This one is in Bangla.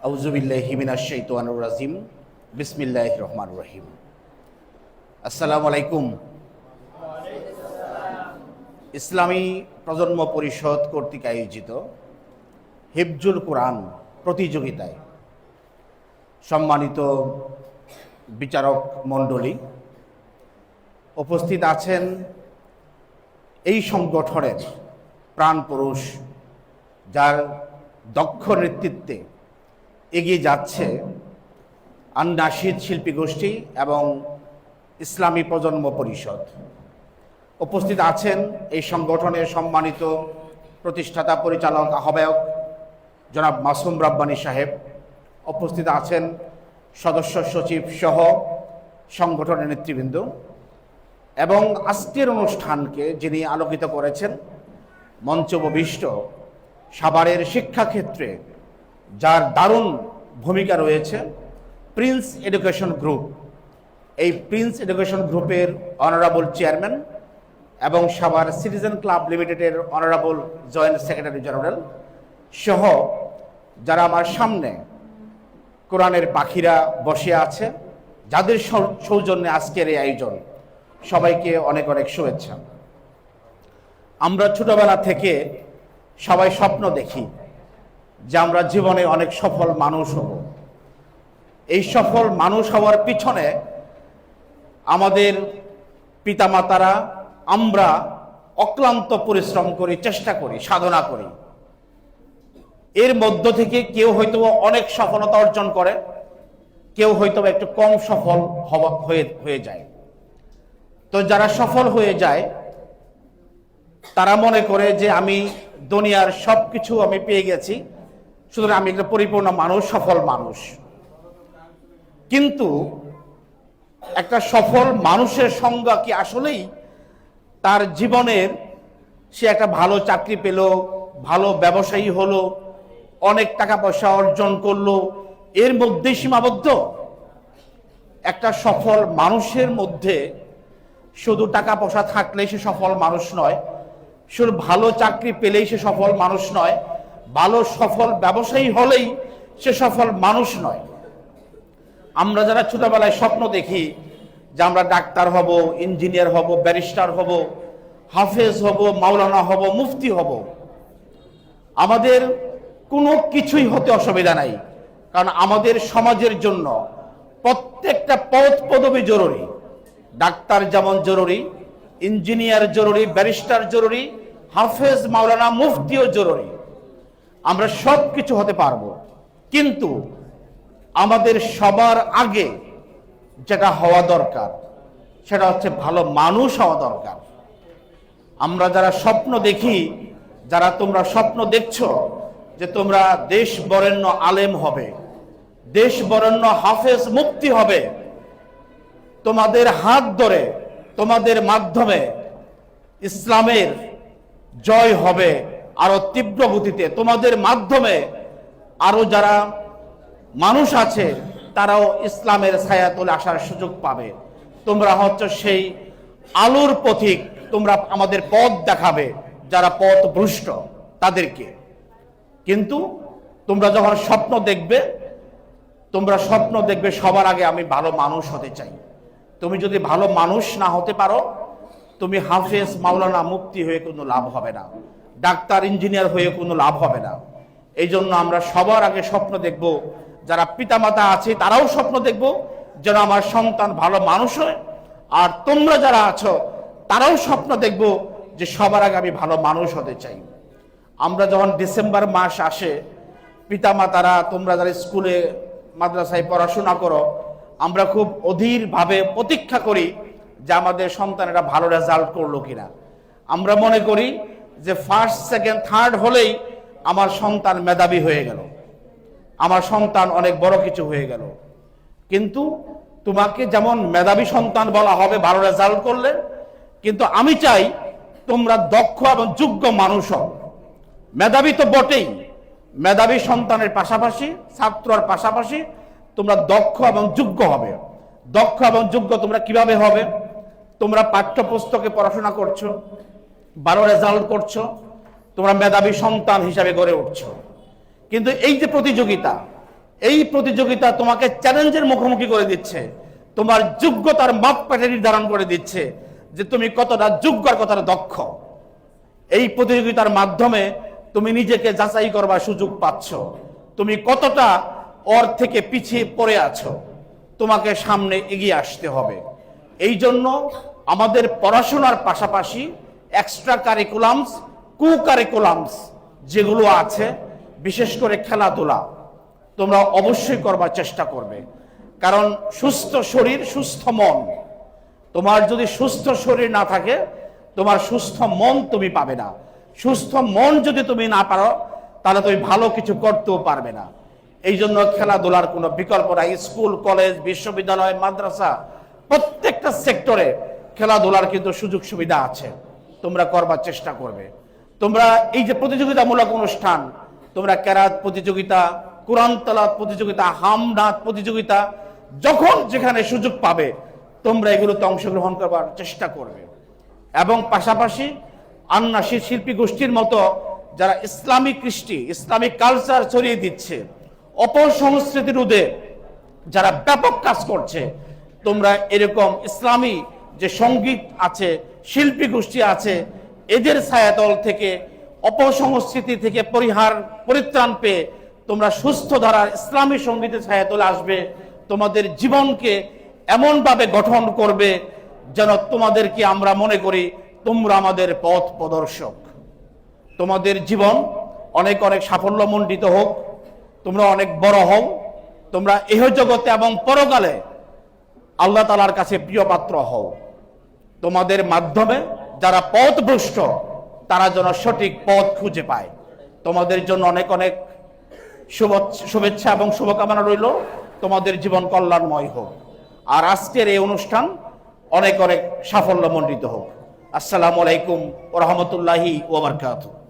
আউযুবিল্লাহি মিনাশ শাইতানির রাজিম। বিসমিল্লাহির রহমানির রহিম। আসসালামু আলাইকুম। ইসলামী প্রজন্ম পরিষদ কর্তৃক আয়োজিত হিফজুল কোরআন প্রতিযোগিতায় সম্মানিত বিচারক মণ্ডলী, উপস্থিত আছেন এই সংগঠনের প্রাণপুরুষ, যার দক্ষ নেতৃত্বে এগিয়ে যাচ্ছে আন-নাশিদ শিল্পী গোষ্ঠী এবং ইসলামী প্রজন্ম পরিষদ। উপস্থিত আছেন এই সংগঠনের সম্মানিত প্রতিষ্ঠাতা পরিচালক আহ্বায়ক জনাব মাসুম রাব্বানী সাহেব। উপস্থিত আছেন সদস্য সচিব সহ সংগঠনের নেতৃবৃন্দ এবং আজকের অনুষ্ঠানকে যিনি আলোকিত করেছেন, মঞ্চোপবিষ্ট সাভারের শিক্ষাক্ষেত্রে যার দারুণ ভূমিকা রয়েছে প্রিন্স এডুকেশন গ্রুপ। এই প্রিন্স এডুকেশন গ্রুপের অনারেবল চেয়ারম্যান এবং সাভার সিটিজেন ক্লাব লিমিটেডের অনারেবল জয়েন্ট সেক্রেটারি জেনারেল সহ যারা আমার সামনে কোরআনের পাখিরা বসে আছে, যাদের সৌজন্যে আজকের এই আয়োজন, সবাইকে অনেক অনেক শুভেচ্ছা। আমরা ছোটবেলা থেকে সবাই স্বপ্ন দেখি যে আমরা জীবনে অনেক সফল মানুষ হব। এই সফল মানুষ হওয়ার পিছনে আমাদের পিতামাতারা, আমরা অক্লান্ত পরিশ্রম করি, চেষ্টা করি, সাধনা করি। এর মধ্য থেকে কেউ হয়তো অনেক সফলতা অর্জন করে, কেউ হয়তো একটু কম সফল হয়ে যায়। তো যারা সফল হয়ে যায় তারা মনে করে যে আমি দুনিয়ার সব কিছু আমি পেয়ে গেছি, সুতরাং আমি একটা পরিপূর্ণ মানুষ, সফল মানুষ। কিন্তু একটা সফল মানুষের সংজ্ঞা কি আসলেই তার জীবনের সে একটা ভালো চাকরি পেল, ভালো ব্যবসায়ী হলো, অনেক টাকা পয়সা অর্জন করলো, এর মধ্যেই সীমাবদ্ধ? একটা সফল মানুষের মধ্যে শুধু টাকা পয়সা থাকলেই সে সফল মানুষ নয়, শুধু ভালো চাকরি পেলেই সে সফল মানুষ নয়, ভালো সফল ব্যবসায়ী হলেই সে সফল মানুষ নয়। আমরা যারা ছোটবেলায় স্বপ্ন দেখি যে আমরা ডাক্তার হব, ইঞ্জিনিয়ার হব, ব্যারিস্টার হব, হাফেজ হব, মাওলানা হব, মুফতি হব, আমাদের কোনো কিছুই হতে অসুবিধা নাই, কারণ আমাদের সমাজের জন্য প্রত্যেকটা পদ পদবি জরুরি। ডাক্তার যেমন জরুরি, ইঞ্জিনিয়ার জরুরি, ব্যারিস্টার জরুরি, হাফেজ, মাওলানা, মুফতিও জরুরি। আমরা সব কিছু হতে পারবো, কিন্তু আমাদের সবার আগে যেটা হওয়া দরকার সেটা হচ্ছে ভালো মানুষ হওয়া দরকার। আমরা যারা স্বপ্ন দেখি, যারা তোমরা স্বপ্ন দেখছো যে তোমরা দেশ বরেণ্য আলেম হবে, দেশ বরেণ্য হাফেজ, মুফতি হবে, তোমাদের হাত ধরে, তোমাদের মাধ্যমে ইসলামের জয় হবে আরো তীব্র গতিতে, তোমাদের মাধ্যমে আরো যারা মানুষ আছে তারাও ইসলামের ছায়াতলে আসার সুযোগ পাবে। তোমরা হচ্ছে সেই আলোর পথিক, তোমরা আমাদের পথ দেখাবে যারা পথ ভ্রষ্ট তাদেরকে। কিন্তু তোমরা যখন স্বপ্ন দেখবে, তোমরা স্বপ্ন দেখবে সবার আগে আমি ভালো মানুষ হতে চাই। তুমি যদি ভালো মানুষ না হতে পারো, তুমি হাফেজ, মাওলানা, মুফতি হয়ে কোনো লাভ হবে না, ডাক্তার, ইঞ্জিনিয়ার হয়ে কোনো লাভ হবে না। এই জন্য আমরা সবার আগে স্বপ্ন দেখব, যারা পিতামাতা আছে তারাও স্বপ্ন দেখব যেন আমার সন্তান ভালো মানুষ হয়, আর তোমরা যারা আছো তারাও স্বপ্ন দেখব যে সবার আগে আমি ভালো মানুষ হতে চাই। আমরা যখন ডিসেম্বর মাস আসে, পিতামাতারা, তোমরা যারা স্কুলে মাদ্রাসায় পড়াশোনা করো, আমরা খুব অধীরভাবে প্রতীক্ষা করি যে আমাদের সন্তানেরা ভালো রেজাল্ট করলো কিনা। আমরা মনে করি যে ফার্স্ট, সেকেন্ড, থার্ড হলেই আমার সন্তান মেধাবী হয়ে গেল, আমার সন্তান অনেক বড় কিছু হয়ে গেল। কিন্তু তোমাকে যেমন মেধাবী সন্তান বলা হবে ভালো রেজাল্ট করলে, কিন্তু আমি চাই তোমরা দক্ষ এবং যোগ্য মানুষ হও। মেধাবী তো বটেই, মেধাবী সন্তানের পাশাপাশি, ছাত্রর পাশাপাশি তোমরা দক্ষ এবং যোগ্য হবে। দক্ষ এবং যোগ্য তোমরা কিভাবে হবে? তোমরা পাঠ্যপুস্তকে পড়াশোনা করছো, ভালো রেজাল্ট করছো, তোমরা মেধাবী সন্তান হিসাবে গড়ে উঠছো। কিন্তু এই যে প্রতিযোগিতা, এই প্রতিযোগিতা তোমাকে চ্যালেঞ্জের মুখোমুখি করে দিচ্ছে, তোমার যোগ্যতার মাপকাঠি নির্ধারণ করে দিচ্ছে যে তুমি কতটা যোগ্য আর কতটা দক্ষ। এই প্রতিযোগিতার মাধ্যমে তুমি নিজেকে যাচাই করবার সুযোগ পাচ্ছ, তুমি কতটা ওর থেকে পিছিয়ে পড়ে আছো, তোমাকে সামনে এগিয়ে আসতে হবে। এই জন্য আমাদের পড়াশোনার পাশাপাশি এক্সট্রা কারিকুলামস, কু কারিকুলামস যেগুলো আছে, বিশেষ করে খেলাধুলা তোমরা অবশ্যই করবার চেষ্টা করবে। কারণ সুস্থ শরীর সুস্থ মন, তোমার যদি সুস্থ শরীর না থাকে তোমার সুস্থ মন তুমি পাবে না। সুস্থ মন যদি তুমি না পারো তাহলে তুমি ভালো কিছু করতেও পারবে না। এই জন্য খেলাধুলার কোনো বিকল্প নাই। স্কুল, কলেজ, বিশ্ববিদ্যালয়, মাদ্রাসা প্রত্যেকটা সেক্টরে খেলাধুলার কিন্তু সুযোগ সুবিধা আছে, তোমরা করবার চেষ্টা করবে। তোমরা এই যে প্রতিযোগিতামূলক অনুষ্ঠান, তোমরা কেরাত প্রতিযোগিতা, কোরআন তেলাওয়াত প্রতিযোগিতা, হামনাত প্রতিযোগিতা, যখন যেখানে সুযোগ পাবে তোমরা এগুলোতে অংশগ্রহণ করবার চেষ্টা করবে। এবং পাশাপাশি আন্নাসী শিল্পী গোষ্ঠীর মতো যারা ইসলামিক কৃষ্টি, ইসলামিক কালচার ছড়িয়ে দিচ্ছে, অপসংস্কৃতি রোধে যারা ব্যাপক কাজ করছে, তোমরা এরকম ইসলামী যে সঙ্গীত আছে, শিল্পী গোষ্ঠী আছে, এদের ছায়াতল থেকে, অপসংস্কৃতি থেকে পরিত্রাণ পেয়ে তোমরা সুস্থ ধারার ইসলামী সঙ্গীতের ছায়াতলে আসবে। তোমাদের জীবনকে এমনভাবে গঠন করবে যেন তোমাদেরকে আমরা মনে করি তোমরা আমাদের পথ প্রদর্শক। তোমাদের জীবন অনেক অনেক সাফল্যমণ্ডিত হোক, তোমরা অনেক বড় হও, তোমরা এহ জগতে এবং পরকালে আল্লাহ তাআলার কাছে প্রিয় পাত্র হও। তোমাদের মাধ্যমে যারা পথভ্রষ্ট তারা যেন সঠিক পথ খুঁজে পায়। তোমাদের জন্য অনেক অনেক শুভেচ্ছা এবং শুভকামনা রইল। তোমাদের জীবন কল্যাণময় হোক, আর আজকের এই অনুষ্ঠান অনেক অনেক সাফল্যমণ্ডিত হোক। আসসালামু আলাইকুম ওয়া রাহমাতুল্লাহি ওয়া বারাকাতুহু।